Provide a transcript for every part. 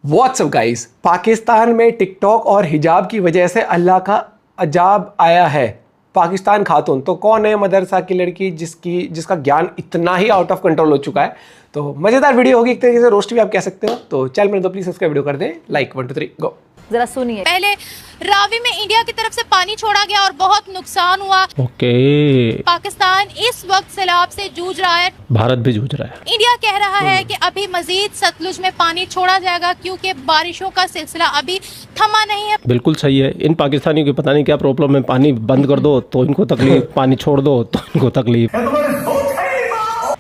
WhatsApp guys, Pakistan में TikTok और हिजाब की वजह से अल्लाह का अजाब आया है। पाकिस्तान खातून तो कौन है मदरसा की लड़की जिसका ज्ञान इतना ही आउट ऑफ कंट्रोल हो चुका है। तो मज़ेदार वीडियो होगी, एक तरीके से रोस्ट भी आप कह सकते हो। तो चल मेरे तो प्लीज सब्सक्राइब वीडियो कर दें, लाइक 1 2 3 गो। जरा सुनिए। पहले रावी में इंडिया की तरफ से पानी छोड़ा गया और बहुत नुकसान हुआ। ओके। पाकिस्तान इस वक्त सैलाब से जूझ रहा है, भारत भी जूझ रहा है। इंडिया कह रहा है कि अभी मजीद सतलुज में पानी छोड़ा जाएगा क्योंकि बारिशों का सिलसिला अभी थमा नहीं है। बिल्कुल सही है। इन पाकिस्तानियों की पता नहीं क्या प्रॉब्लम है, पानी बंद कर दो तो इनको तकलीफ, पानी छोड़ दो तो इनको तकलीफ,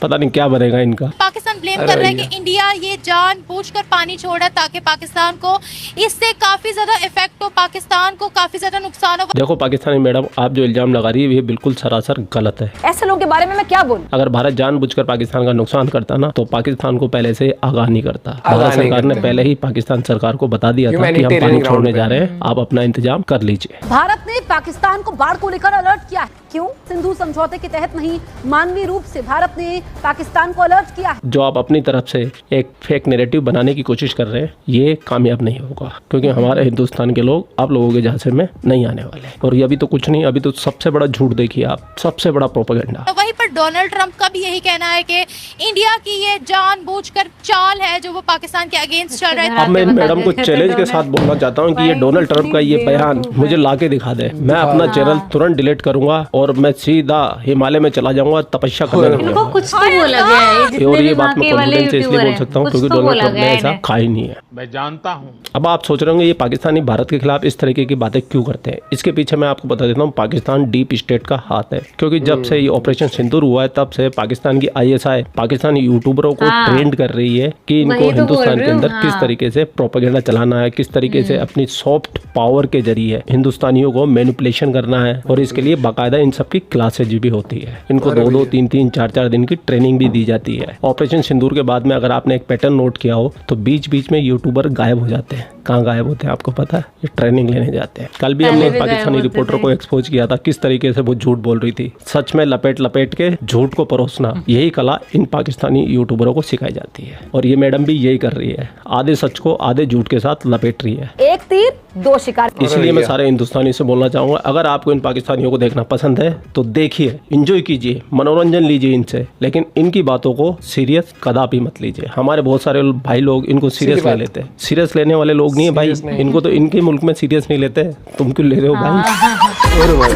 पता नहीं क्या बनेगा इनका। पाकिस्तान ब्लेम कर रहा है कि इंडिया ये जानबूझकर पानी छोड़ा ताकि पाकिस्तान को इससे काफी ज्यादा इफेक्ट हो, पाकिस्तान को काफी ज्यादा नुकसान हो। देखो पाकिस्तानी मैडम, आप जो इल्जाम लगा रही है ये बिल्कुल सरासर गलत है। ऐसे लोगों के बारे में मैं क्या बोलूं? अगर भारत जानबूझकर पाकिस्तान का नुकसान करता ना तो पाकिस्तान को पहले से आगाह नहीं करता। भारत सरकार ने पहले ही पाकिस्तान सरकार को बता दिया था कि हम पानी छोड़ने जा रहे हैं, आप अपना इंतजाम कर लीजिए। भारत ने पाकिस्तान को बाढ़ को लेकर अलर्ट किया है। क्यों? सिंधु समझौते के तहत नहीं, मानवीय रूप से भारत ने पाकिस्तान को अलर्ट किया है। जो आप अपनी तरफ से एक फेक नैरेटिव बनाने की कोशिश कर रहे हैं ये कामयाब नहीं होगा, क्योंकि हमारे हिंदुस्तान के लोग आप लोगों के झांसे में नहीं आने वाले। और ये अभी तो कुछ नहीं, अभी तो सबसे बड़ा झूठ देखिए आप, सबसे बड़ा प्रोपेगेंडा। तो वहीं पर डोनाल्ड ट्रंप का भी यही कहना है कि इंडिया की ये जानबूझकर चाल है जो वो पाकिस्तान के अगेंस्ट चल रहे अब मैं इन मैडम को चैलेंज के साथ बोलना चाहता हूँ कि ये डोनाल्ड ट्रंप का ये बयान मुझे ला के दिखा दे, मैं अपना चैनल तुरंत डिलीट करूंगा और मैं सीधा हिमालय में चला जाऊंगा तपस्या करने। इनको कुछ तो बोला गया है, जितने और ये भी बात मैं वहाँ के वाले कॉन्फिडेंस से इसलिए बोल सकता हूँ क्योंकि तो डोनाल्ड बोला ट्रंप ने गया ऐसा है। कहा ही नहीं है। मैं जानता हूँ। अब आप सोच रहे होंगे ये पाकिस्तानी भारत के खिलाफ इस तरीके की बातें क्यों करते हैं। इसके पीछे मैं आपको बता देता हूँ, पाकिस्तान डीप स्टेट का हाथ है। क्योंकि जब से ये ऑपरेशन सिंदूर हुआ है तब से पाकिस्तान की ISI पाकिस्तानी यूट्यूबरों को ट्रेंड कर रही है कि इनको हिंदुस्तान के अंदर किस तरीके से प्रोपेगेंडा चलाना है, किस तरीके से अपनी सॉफ्ट पावर के जरिए हिंदुस्तानियों को मैनिपुलेशन करना है। और इसके लिए बाकायदा इन सब की क्लासेज भी होती है, इनको 2-2 3-3 4-4 दिन की ट्रेनिंग भी दी जाती है। ऑपरेशन सिंदूर के बाद में अगर आपने एक पैटर्न नोट किया हो तो बीच बीच में यूट्यूबर गायब हो जाते हैं। कहाँ गायब होते हैं आपको पता है? ये ट्रेनिंग लेने जाते हैं। कल भी हमने एक पाकिस्तानी रिपोर्टर को एक्सपोज किया था किस तरीके से वो झूठ बोल रही थी। सच में लपेट लपेट के झूठ को परोसना, यही कला इन पाकिस्तानी यूट्यूबरों को सिखाई जाती है। और ये मैडम भी यही कर रही है, आधे सच को आधे झूठ के साथ लपेट रही है। एक तीर दो शिकार। इसलिए मैं सारे हिंदुस्तानी से बोलना चाहूंगा, अगर आपको इन पाकिस्तानियों को देखना पसंद है तो देखिए, एंजॉय कीजिए, मनोरंजन लीजिए इनसे, लेकिन इनकी बातों को सीरियस कदापि मत लीजिए। हमारे बहुत सारे भाई लोग इनको सीरियस ले लेते हैं। सीरियस लेने वाले लोग नहीं है भाई, इनको तो इनके मुल्क में सीरियस नहीं लेते, तुम क्यों ले रहे हो भाई?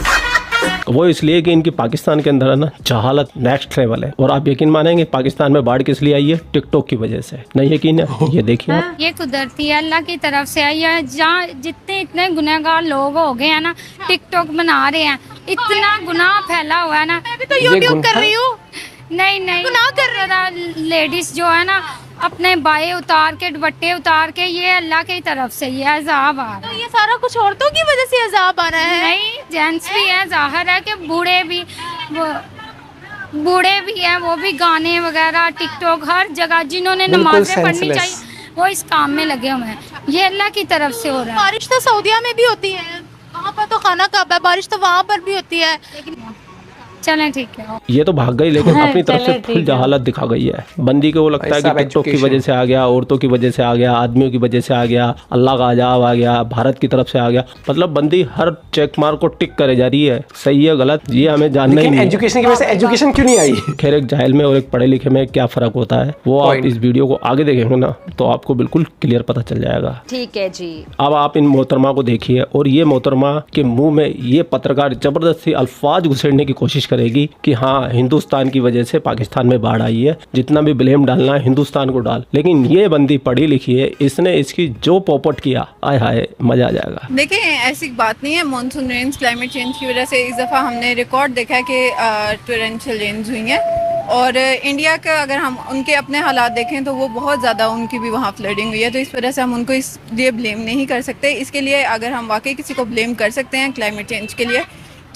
वो इसलिए कि इनकी पाकिस्तान के अंदर है ना जहालत नेक्स्ट लेवल है। और आप यकीन मानेंगे पाकिस्तान में बाढ़ किस लिए आई है? टिकटॉक की वजह से। नहीं यकीन है? ये देखिए आप। ये कुदरती है, अल्लाह की तरफ से आई है। जहाँ जितने इतने गुनहगार लोग हो गए हैं ना, टिकटॉक बना रहे हैं, इतना गुनाह फैला हुआ है ना। मैं भी तो यूट्यूब कर रही हूँ। नहीं गुनाह कर रहे लेडीज जो है ना अपने बाएं उतार के, दुपट्टे उतार के, ये अल्लाह की तरफ से ये अजाब आ रहा तो है। ये सारा कुछ औरतों की वजह से अजाब आना है। नहीं, जेंट्स भी है, जाहिर है कि बूढ़े भी हैं, वो भी गाने वगैरह टिकटॉक हर जगह जिन्होंने नमाजें पढ़नी चाहिए वो इस काम में लगे हुए हैं। ये अल्लाह की तरफ से हो रहा है। बारिश तो सऊदिया में भी होती है, वहाँ पर तो खाना काबा है, बारिश तो वहाँ पर भी होती है। लेकिन चलें ठीक है। ये तो भाग गई, लेकिन अपनी तरफ से फुल जहालत दिखा गई है। बंदी को वो लगता है कि टिकटॉक की वजह से आ गया, औरतों की वजह से आ गया, आदमियों की वजह से आ गया, अल्लाह का अजाब आ गया, भारत की तरफ से आ गया। मतलब बंदी हर चेक मार्क को टिक करे जा रही है, सही है गलत ये हमें जानना ही नहीं। एजुकेशन की वजह से एजुकेशन क्यों नहीं आई? खैर, एक जाहिल में और एक पढ़े लिखे में क्या फर्क होता है वो आप इस वीडियो को आगे देखेंगे ना तो आपको बिल्कुल क्लियर पता चल जाएगा। ठीक है जी। अब आप इन मोहतरमा को देखिए और ये मोहतरमा के मुंह में ये पत्रकार जबरदस्ती अल्फाज घुसेड़ने की कोशिश करेगी कि हाँ हिंदुस्तान की वजह से पाकिस्तान में बाढ़ आई है, जितना भी ब्लेम डालना है हिंदुस्तान को डाल। लेकिन ये बंदी पढ़ी लिखी है, इसने इसकी जो पोपट किया, आय हाय मजा आ जाएगा। देखिए ऐसी बात नहीं है, मानसून रेन्स क्लाइमेट चेंज की वजह से इस दफ़ा हमने रिकॉर्ड देखा है कि टोरेंशियल रेन्स हुई हैं। और इंडिया का अगर हम उनके अपने हालात देखें तो वो बहुत ज़्यादा, उनकी भी वहाँ फ्लडिंग हुई है। तो इस वजह से हम उनको इसलिए ब्लेम नहीं कर सकते। इसके लिए अगर हम वाकई किसी को ब्लेम कर सकते हैं क्लाइमेट चेंज के लिए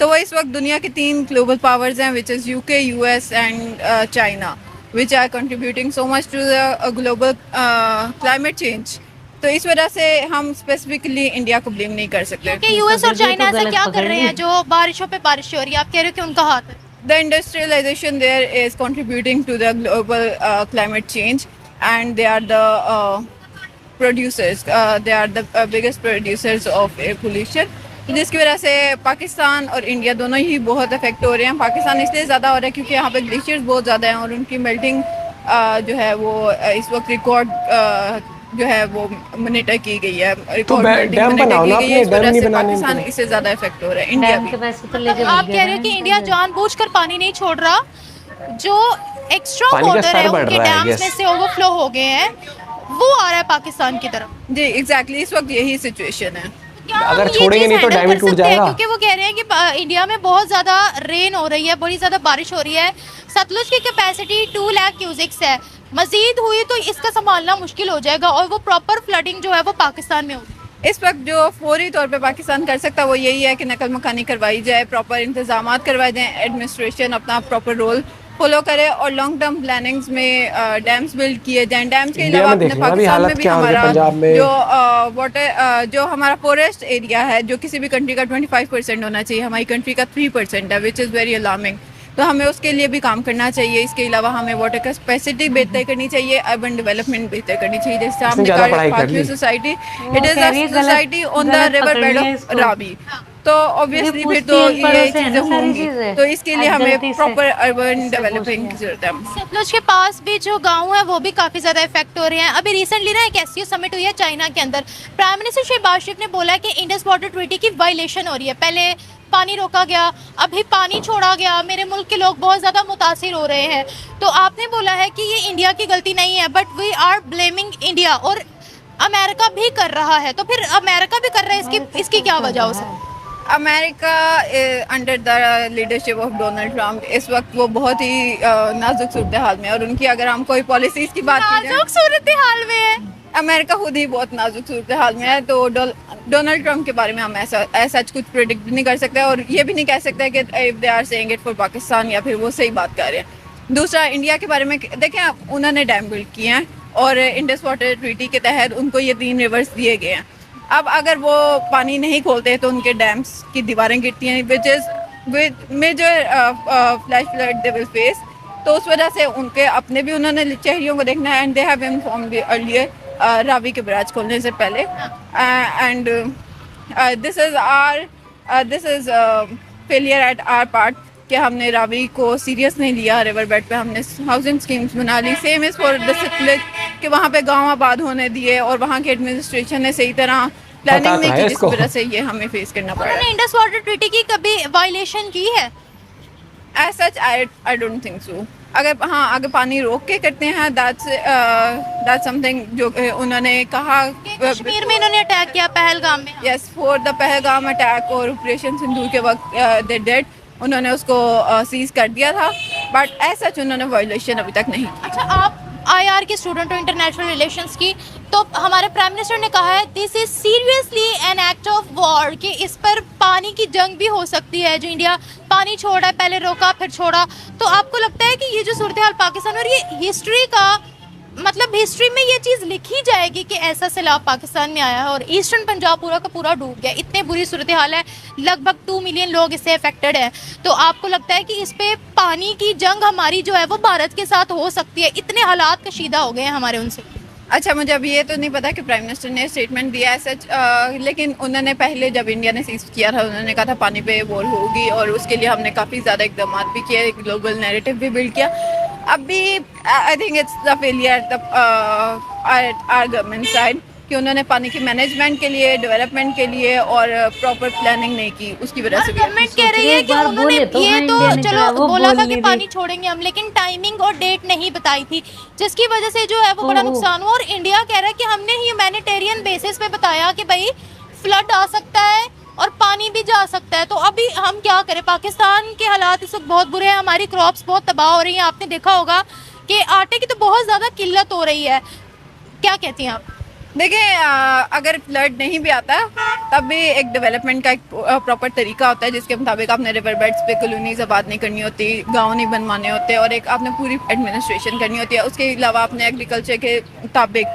तो वो इस वक्त दुनिया के 3 ग्लोबल पावर्स हैं, which is UK, US and China, which are contributing so much to the global climate change. तो इस वजह से हम स्पेसिफिकली इंडिया को ब्लेम नहीं कर सकते। क्योंकि यूएस और चाइना ऐसा क्या कर रहे हैं जो बारिशों पे बारिश हो रही है? आप कह रहे हो कि उनका हाथ है। The industrialization there is contributing to the global climate change, and they are the producers, they are the biggest producers of air pollution, जिसकी वजह से पाकिस्तान और इंडिया दोनों ही बहुत अफेक्ट हो रहे हैं। पाकिस्तान इसलिए ज़्यादा हो रहा है क्योंकि यहाँ पे ग्लेशियर्स बहुत ज़्यादा हैं और उनकी मेल्टिंग जो है वो इस वक्त रिकॉर्ड जो है वो मॉनिटर की गई है, रिकॉर्ड डैम बनाओ ना, अपने डैम नहीं बनाने पाकिस्तान इससे ज़्यादा इफेक्ट हो रहा है, इंडिया भी। आप कह रहे हो कि इंडिया जानबूझकर पानी नहीं छोड़ रहा, जो एक्स्ट्रा पानी का वाटर है स्तर बढ़ उनके रहा है, डैम्स yes। में से ओवरफ्लो हो गए हैं, वो आ रहा है पाकिस्तान की तरफ। जी एग्जैक्टली, इस वक्त यही सिचुएशन है। क्या अगर हम ये छोड़ेंगे चीज़ नहीं तो handle डैम ही कर टूट सकते हैं? जाएगा। क्योंकि वो कह रहे हैं कि इंडिया में बहुत ज़्यादा रेन हो रही है, बड़ी ज़्यादा बारिश हो रही है, सतलुज की कैपेसिटी 2 लाख क्यूसिक्स है, मजीद हुई तो इसका संभालना मुश्किल हो जाएगा और वो प्रॉपर फ्लडिंग जो है वो पाकिस्तान में होगी। इस वक्त जो फौरी तौर पे पाकिस्तान कर सकता है वो यही है कि नकल मकानी करवाई जाए, प्रॉपर इंतजाम करवाए जाएँ, एडमिनिस्ट्रेशन अपना प्रॉपर रोल फॉलो करे और लॉन्ग टर्म प्लानिंग्स में डैम्स बिल्ड किए जाएं। डैम्स के इंडिया अलावा में अपने देखना भी पाकिस्तान हालत में भी क्या होगी, हमारा पंजाब में। जो वाटर जो हमारा फॉरेस्ट एरिया है, जो किसी भी कंट्री का 25% होना चाहिए, हमारी कंट्री का 3% है, विच इज़ वेरी अलार्मिंग। तो हमें उसके लिए भी काम करना चाहिए। इसके अलावा हमें वाटर कैपेसिटी बेहतर करनी चाहिए, अर्बन डेवलपमेंट बेहतर करनी चाहिए। जैसे हमने ज़्यादा पढ़ाई कर ली। Society, it is a society on the river bed of Ravi, तो ऑब्वियसली फिर तो ये चीज़ें होंगी, तो इसके लिए हमें प्रॉपर अर्बन डेवलपिंग की जरूरत है। सतलुज के पास भी जो गांव है वो भी काफ़ी ज़्यादा इफेक्ट हो रहे हैं। अभी रिसेंटली ना एक एससीओ समिट हुई है चाइना के अंदर, प्राइम मिनिस्टर शहबाज शरीफ ने बोला है कि इंडस वाटर ट्रीटी की वायलेशन हो रही है। पहले पानी रोका गया, अभी पानी छोड़ा गया, मेरे मुल्क के लोग बहुत ज़्यादा मुतासिर हो रहे हैं। तो आपने बोला है कि ये इंडिया की गलती नहीं है, but we are blaming India, और अमेरिका भी कर रहा है। तो फिर अमेरिका भी कर रहा है, इसकी क्या वजह हो सकती है? America under the leadership of Donald Trump इस वक्त वो बहुत ही नाजुक सूरत हाल में है, और उनकी अगर हम कोई पॉलिसीज की बात करें, नाजुक सूरत हाल में है अमेरिका खुद ही बहुत नाजुक सूरत हाल में है। तो डोनाल्ड ट्रम्प के बारे में हम ऐसा कुछ प्रेडिक्ट नहीं कर सकते, और ये भी नहीं कह सकते कि if they are saying it for Pakistan या फिर वो सही बात कर रहे हैं। दूसरा, इंडिया के बारे में देखें, उन्होंने डैम बिल्ड किए हैं और इंडस वाटर ट्रीटी के तहत उनको ये 3 रिवर्स दिए गए हैं। अब अगर वो पानी नहीं खोलते तो उनके डैम्स की दीवारें गिरती हैं, which is with major flash flood they will face. तो उस वजह से उनके अपने भी उन्होंने शहरियों को देखना है, and they have informed earlier Ravi के बराज खोलने से पहले, and this is failure at our part कि हमने रावी को सीरियस नहीं लिया। रिवर बेड पे हमने हाउसिंग स्कीम्स बना ली, same is for the Sutlej कि वहाँ पे गांव आबाद होने दिए, और वहाँ के एडमिनिस्ट्रेशन ने सही तरह प्लानिंग नहीं की, जिसकी वजह से ये हमें फेस करना पड़ा। उन्होंने इंडस वाटर ट्रीटी की कभी वायलेशन की है? As such I don't think so. अगर पानी रोक के करते हैं, दैट्स समथिंग जो उन्होंने कहा। कश्मीर में इन्होंने अटैक किया, पहलगाम में। Yes, for the Pahalgam attack और ऑपरेशन सिंदूर के वक्त दे डेड, उन्होंने उसको सीज कर दिया था, बट एज सच उन्होंने वायलेशन अभी तक नहीं। अच्छा, आप आईआर की स्टूडेंट हो, इंटरनेशनल रिलेशंस की, तो हमारे प्राइम मिनिस्टर ने कहा है this is seriously an act of war, कि इस पर पानी की जंग भी हो सकती है। जो इंडिया पानी छोड़ा है, पहले रोका फिर छोड़ा, तो आपको लगता है कि ये जो सूरत हाल पाकिस्तान, और ये हिस्ट्री का मतलब हिस्ट्री में ये चीज़ लिखी जाएगी कि ऐसा सैलाब पाकिस्तान में आया है और ईस्टर्न पंजाब पूरा का पूरा डूब गया, इतने बुरी सूरत हाल है, लगभग 2 मिलियन लोग इससे अफेक्टेड हैं। तो आपको लगता है कि इस पे पानी की जंग हमारी जो है वो भारत के साथ हो सकती है? इतने हालात कशीदा हो गए हैं हमारे उनसे। अच्छा, मुझे अभी ये तो नहीं पता कि प्राइम मिनिस्टर ने स्टेटमेंट दिया है सच, लेकिन उन्होंने पहले जब इंडिया ने सीज किया था, उन्होंने कहा था पानी पे वॉर होगी, और उसके लिए हमने काफ़ी ज़्यादा इकदाम भी किए, ग्लोबल नैरेटिव भी बिल्ड किया। अभी I think it's the failure our government side कि उन्होंने पानी की मैनेजमेंट के लिए, डेवलपमेंट के लिए और प्रॉपर प्लानिंग नहीं की, उसकी वजह से गवर्नमेंट कह रही है कि उन्होंने ये तो चलो बोला था कि पानी छोड़ेंगे हम, लेकिन टाइमिंग और डेट नहीं बताई थी, जिसकी वजह से जो है वो बड़ा नुकसान हुआ। और इंडिया कह रहा है कि हमने ह्यूमैनिटेरियन बेसिस पे बताया कि भाई फ्लड आ सकता है और पानी भी जा सकता है। तो अभी हम क्या करें? पाकिस्तान के हालात इस वक्त बहुत बुरे हैं, हमारी क्रॉप्स बहुत तबाह हो रही हैं। आपने देखा होगा कि आटे की तो बहुत ज़्यादा किल्लत हो रही है, क्या कहती हैं आप? देखिए, अगर फ्लड नहीं भी आता तब भी एक डेवलपमेंट का एक प्रॉपर तरीका होता है, जिसके मुताबिक आपने रिवर बेड्स पे कॉलोनीज आबाद नहीं करनी होती, गांव नहीं बनवाने होते, और एक आपने पूरी एडमिनिस्ट्रेशन करनी होती है। उसके अलावा आपने एग्रीकल्चर के मुताबिक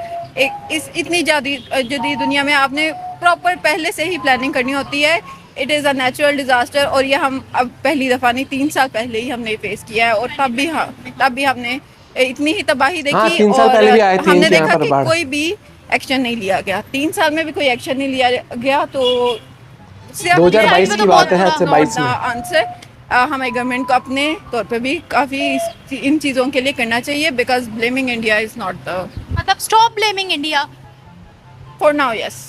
इस इतनी जदीद दुनिया में आपने प्रॉपर पहले से ही प्लानिंग करनी होती है। It is a natural disaster, और ये हम अब पहली दफ़ा नहीं, 3 साल पहले ही हमने फेस किया है, और तब भी हमने इतनी ही तबाही देखी। 3 साल पहले भी आए थे हमने देखा कि कोई भी एक्शन नहीं लिया गया। 3 साल में भी कोई एक्शन नहीं लिया गया, तो 2022 की बात है, आज से 22 में आंसर हमारी गवर्नमेंट को अपने तौर पे भी काफ़ी इन चीज़ों के लिए करना चाहिए, because blaming India is not the, मतलब stop blaming India for now yes.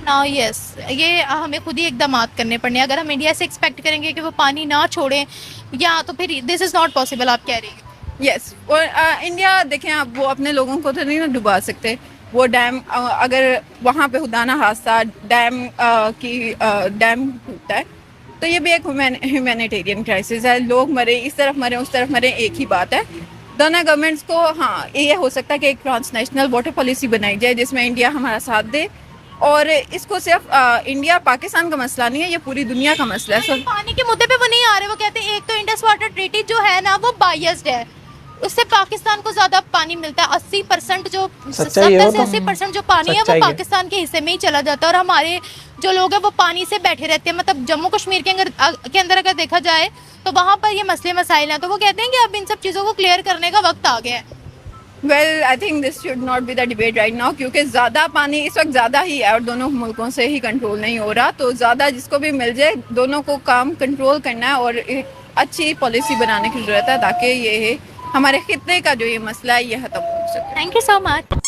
Now yes, ये हमें खुद ही इकदाम करने पड़ने। अगर हम इंडिया से एक्सपेक्ट करेंगे कि वो पानी ना छोड़ें, या तो फिर दिस इज़ नॉट पॉसिबल, आप कह रही हैं। यस, और इंडिया देखें, आप वो अपने लोगों को तो नहीं ना डुबा सकते। वो डैम अगर वहाँ पे खुदा ना हादसा डैम डैम टूटता है, तो ये भी एक ह्यूमैनिटेरियन क्राइसिस है। लोग मरे, इस तरफ मरे, उस तरफ मरे, एक ही बात है। दोनों गवर्नमेंट्स को, हाँ, ये हो सकता है कि एक ट्रांसनेशनल वाटर पॉलिसी बनाई जाए जिसमें इंडिया हमारा साथ दे, और इसको सिर्फ इंडिया पाकिस्तान का मसला नहीं है, ये पूरी दुनिया का मसला है। पानी के मुद्दे पे वो नहीं आ रहे। वो कहते हैं एक तो इंडस वाटर ट्रीटी जो है ना वो बायस्ड है, उससे पाकिस्तान को ज्यादा पानी मिलता है। 80% जो 70 से 80% जो पानी है वो पाकिस्तान के हिस्से में ही चला जाता है, और हमारे जो लोग हैं वो पानी से बैठे रहते हैं। मतलब जम्मू कश्मीर के अंदर अगर देखा जाए तो वहाँ पर ये मसले मसाइल हैं। तो वो कहते हैं कि अब इन सब चीज़ों को क्लियर करने का वक्त आ गया है। Well, I think this should not be the debate right now, क्योंकि ज़्यादा पानी इस वक्त ज़्यादा ही है और दोनों मुल्कों से ही कंट्रोल नहीं हो रहा। तो ज़्यादा जिसको भी मिल जाए, दोनों को काम कंट्रोल करना है और एक अच्छी पॉलिसी बनाने की ज़रूरत है, ताकि ये हमारे खित्ते का जो ये मसला है ये खत्म हो सके। Thank you so much.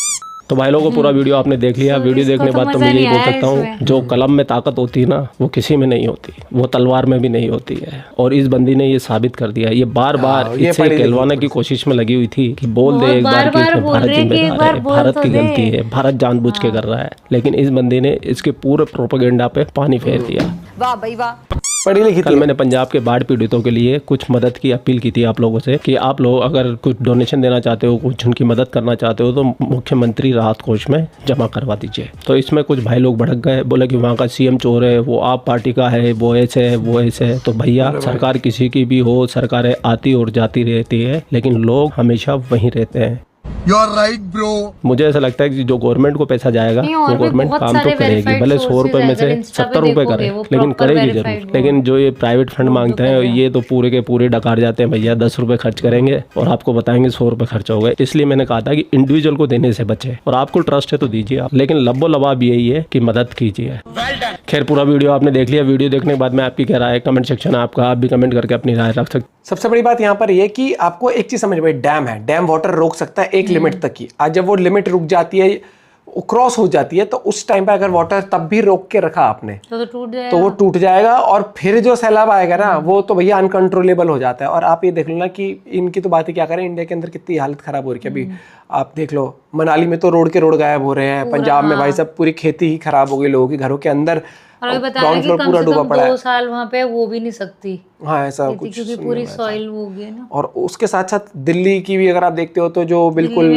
तो भाई लोगों को पूरा वीडियो आपने देख लिया। वीडियो देखने के बाद तो मैं यही बोल सकता हूँ, जो कलम में ताकत होती है ना, वो किसी में नहीं होती, वो तलवार में भी नहीं होती है। और इस बंदी ने ये साबित कर दिया। ये बार बार इसे कहलवाने की कोशिश में लगी हुई थी कि बोल दे एक बार कि भारत जिम्मेदार है, भारत की गलती है, भारत जानबूझ के कर रहा है। लेकिन इस बंदी ने इसके पूरे प्रोपेगेंडा पे पानी फेर दिया। वाह भाई वाह। पढ़ी लिखी कल मैंने पंजाब के बाढ़ पीड़ितों के लिए कुछ मदद की अपील की थी आप लोगों से कि आप लोग अगर कुछ डोनेशन देना चाहते हो, कुछ उनकी मदद करना चाहते हो, तो मुख्यमंत्री राहत कोष में जमा करवा दीजिए। तो इसमें कुछ भाई लोग भड़क गए, बोले कि वहाँ का सीएम चोर है, वो आप पार्टी का है, वो ऐसे है, वो ऐसे है। तो भैया, सरकार किसी की भी हो, सरकारें आती और जाती रहती है, लेकिन लोग हमेशा वहीं रहते हैं। You are right, bro. मुझे ऐसा लगता है कि जो गवर्नमेंट को पैसा जाएगा वो गवर्नमेंट काम तो करेगी, भले 100 रुपए में से 70 रुपए करे, लेकिन करेगी जरूर। लेकिन जो ये प्राइवेट फंड मांगते हैं, ये तो पूरे के पूरे डकार जाते हैं। भैया 10 रुपए खर्च करेंगे और आपको बताएंगे 100 रुपए खर्च हो गए। इसलिए मैंने कहा था कि इंडिविजुअल को देने से बचे, और आपको ट्रस्ट है तो दीजिए आप, लेकिन लब्बो लबाब यही है कि मदद कीजिए। खैर, पूरा वीडियो आपने देख लिया। वीडियो देखने के बाद में आपकी क्या राय है, कमेंट सेक्शन है आपका, आप भी कमेंट करके अपनी राय रख सकते। सबसे बड़ी बात यहाँ पर ये कि आपको एक चीज समझ में, डैम है, डैम वाटर रोक सकता है एक लिमिट तक की। आज जब वो लिमिट रुक जाती है, क्रॉस हो जाती है, तो उस टाइम पे अगर वाटर तब भी रोक के रखा आपने तो टूट जाएगा, तो वो टूट जाएगा, और फिर जो सैलाब आएगा ना, वो तो भैया अनकंट्रोलेबल हो जाता है। और आप ये देख लो ना कि इनकी तो बात ही क्या करें, इंडिया के अंदर कितनी हालत खराब हो रही है। अभी आप देख लो, मनाली में तो रोड के रोड गायब हो रहे हैं, पंजाब में भाई साहब पूरी खेती ही खराब हो गई, लोगों के घरों के अंदर ग्राउंड फ्लोर पूरा डूबा पड़ा है। 2 साल वहाँ पे वो भी नहीं सकती। हाँ, ऐसा कुछ, क्योंकि पूरी सॉइल हो गई है ना। और उसके साथ साथ दिल्ली की भी अगर आप देखते हो तो जो बिल्कुल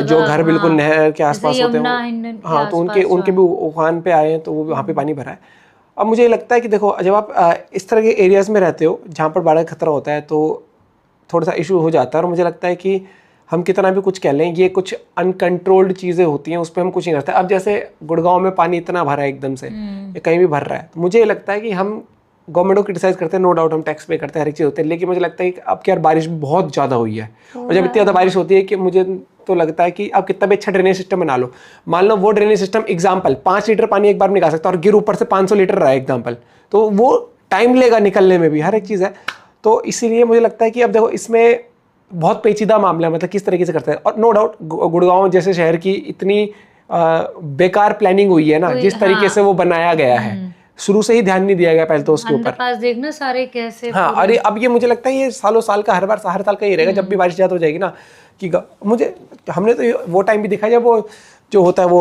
जो घर बिल्कुल नहर के आसपास होते हैं, हाँ, तो उनके भी उफान पे आए हैं, तो वो वहाँ पे पानी भरा है। अब मुझे लगता है कि देखो, जब आप इस तरह के एरियाज में रहते हो जहाँ पर बाढ़ का खतरा होता है, तो थोड़ा सा इशू हो जाता है। और मुझे लगता है कि हम कितना भी कुछ कह लें, ये कुछ अनकंट्रोल्ड चीज़ें होती हैं, उस पर हम कुछ नहीं करते। अब जैसे गुड़गांव में पानी इतना भरा है एकदम से, या कहीं भी भर रहा है, तो मुझे लगता है कि हम गवर्नमेंट को क्रिटिसाइज करते हैं, नो डाउट हम टैक्स पे करते हैं, हर एक चीज़ होती है, लेकिन मुझे लगता है कि अब यार बारिश बहुत ज़्यादा हुई है, और जब इतनी ज़्यादा बारिश होती है कि मुझे तो लगता है कि आप कितना भी अच्छा ड्रेनेज सिस्टम बना लो, मान लो वो ड्रेनेज सिस्टम एग्जाम्पल 5 लीटर पानी एक बार निकाल सकता है, और गिर ऊपर से 500 लीटर रहा है एग्जाम्पल, तो वो टाइम लेगा निकलने में भी, हर एक चीज़ है। तो इसीलिए मुझे लगता है कि अब देखो, इसमें बहुत पेचीदा मामला है, मतलब किस तरीके से करते हैं। और नो डाउट गुड़गांव जैसे शहर की इतनी बेकार प्लानिंग हुई है ना, जिस तरीके से वो बनाया गया है, शुरू से ही ध्यान नहीं दिया गया पहले तो उसके ऊपर। पास देखना सारे कैसे। हाँ, अरे अब ये मुझे लगता है ये सालों साल का, हर साल का ही रहेगा, जब भी बारिश ज़्यादा हो जाएगी ना, कि हमने तो वो टाइम भी देखा जब वो जो होता है वो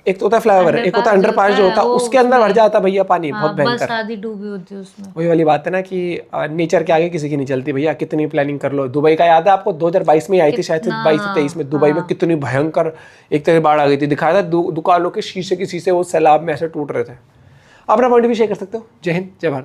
एक तो होता है फ्लाईओवर, एक होता है अंडरपास जो होता है, उसके अंदर भर जाता है भैया पानी, बहुत भयंकर। आधी डूबी होती है उसमें। वही वाली बात है ना कि नेचर के आगे किसी की नहीं चलती भैया, कितनी प्लानिंग कर लो। दुबई का याद है आपको, 2022 में आई थी शायद, 22 से 23 में दुबई में कितनी भयंकर एक तरह बाढ़ आ गई थी, दिखाया था दुकानों के शीशे वो सैलाब में ऐसे टूट रहे थे। अपना पॉइंट भी शेयर कर सकते हो। जय हिंद, जय भारत।